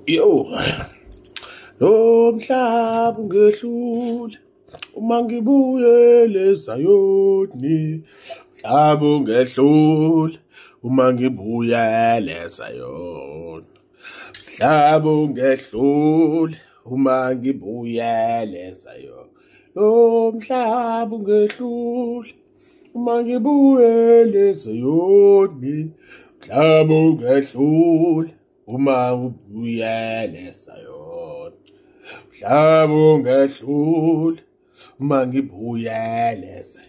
Yo, lo mhlaba ungehlule uma ngibuyele Zayoni. Mhlaba ungehlule uma ngibuyele Zayoni. Mhlaba ungehlule uma ngibuyele Zayoni. Lo mhlaba ungehlule uma ngibuyele Zayoni. Mhlaba ungehlule uma ngibuyele Zayoni. Mhlaba ungehlule uma ngibuyele Zayoni.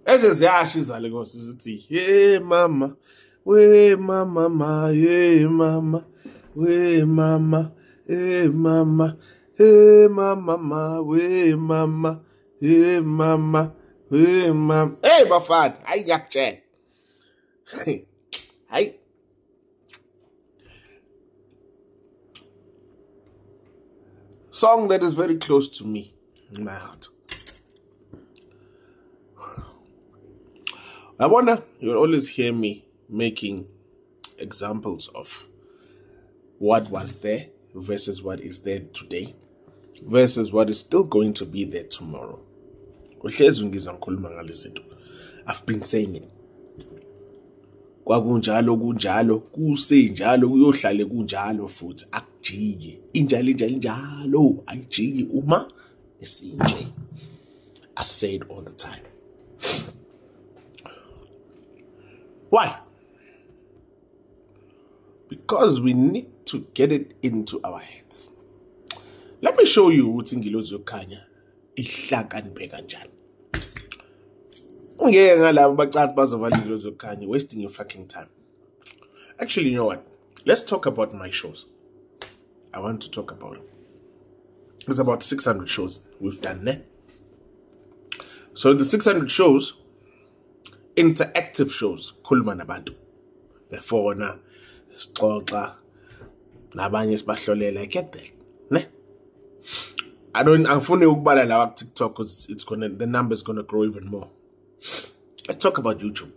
Eze ziyasho izale Nkosi zithi hey mama, we mama ma, hey mama, we mama, hey mama, hey mama ma, we mama, hey mama, we mama. Hey bafana, hayi ngiyakutshela. Hayi. Song that is very close to me in my heart. I wonder, you'll always hear me making examples of what was there versus what is there today versus what is still going to be there tomorrow. I've been saying it. Kwakunjalo kunjalo kusenjalo kuyohlale kunjalo futhi akujiki injalo ayijiki uma isinje. I say it all the time. Why? Because we need to get it into our heads. Let me show you ukuthi Ingilozi Khanya ihlakaniphe kanjani. Ngeke ngalabo bacathi bazovala Ingilozi Khanya, wasting your fucking time. Actually, you know what? Let's talk about my shows. I want to talk about it. It's about 600 shows we've done there. So the 600 shows, interactive shows, khuluma nabantu. Before sixoxa nabanye sibahlolela, I get that. Ne? Angifuni ukubala la TikTok because the number's gonna grow even more. Let's talk about YouTube.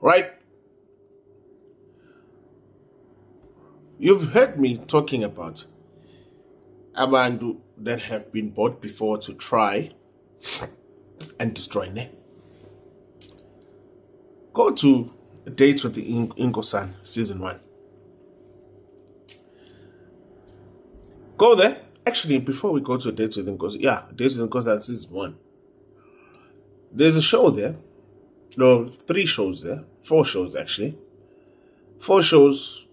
Right? You've heard me talking about abantu that have been bought before to try and destroy ne. Go to Dates with the Ingo-san, season 1. Go there. Actually, before we go to Dates with Ingo-san, Dates with Ingo-san, season 1. There's a show there. No, 3 shows there. 4 shows, actually. 4 shows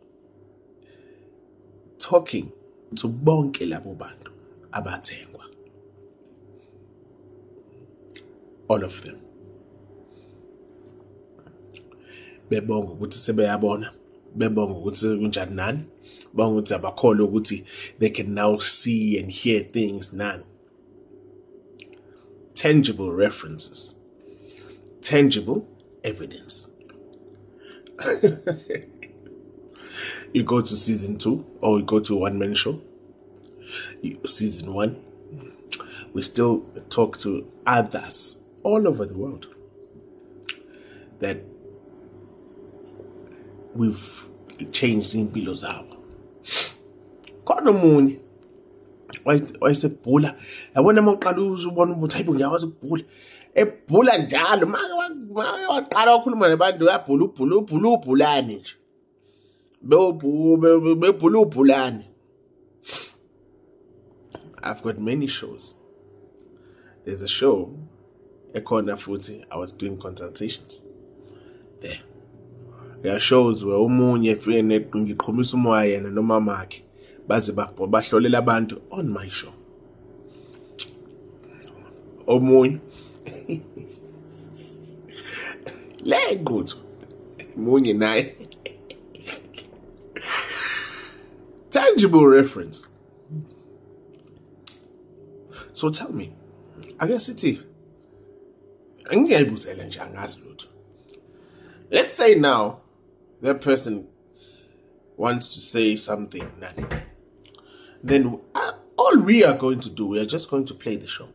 talking to bonke labo bantu abathengwa. All of them. Bebonga ukuthi sebeyabona, bebonga ukuthi kunjani nani, bonga ukuthi abakholwa ukuthi they can now see and hear things nani. Tangible references, tangible evidence. You go to season 2 or you go to a one-man show. Season 1, we still talk to others all over the world that we've changed impilo zabo. Khona omunye wayesebhula, yabona mawuqala uzubona ukuthi hayibo ngiyakwazi ukubhula, ebhula njalo manje waqala ukukhuluma nabantu uyabhula ubhulani nje bebhula ubhulani. I've got many shows. There's a show ekhona futhi I was doing consultations there. There are shows where omunye efike ngiqhumisa umoya yena nomama wakhe baze bahlolela abantu on my show. Omunye le ngquthu munye naye. Tangible reference. So tell me, I guess it's it. Let's say now that person wants to say something, then all we are going to do, we are just going to play the show.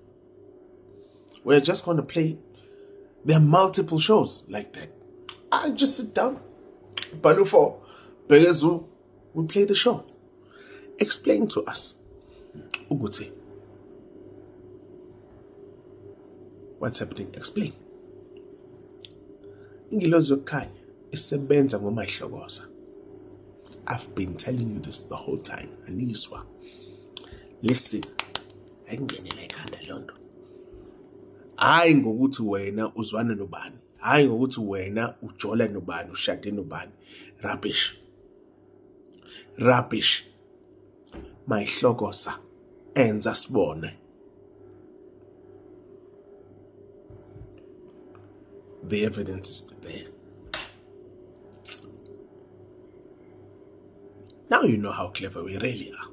We're just going to play. There are multiple shows like that. I just sit down, Balufo, Begezu, we play the show. Explain to us, Uguti. What's happening? Explain. Ingilozi Khanya isebenza ngomayihlokoza. I've been telling you this the whole time. Aniswa. Listen. Ayingenele ekhanda lonto. Hayi ngokuthi wena uzwana nobani. Hayi ngokuthi wena ujola nobani, ushade nobani. Rubbish. Rubbish. Mayihlokoza enza sibone. The evidence is there. Now you know how clever we really are.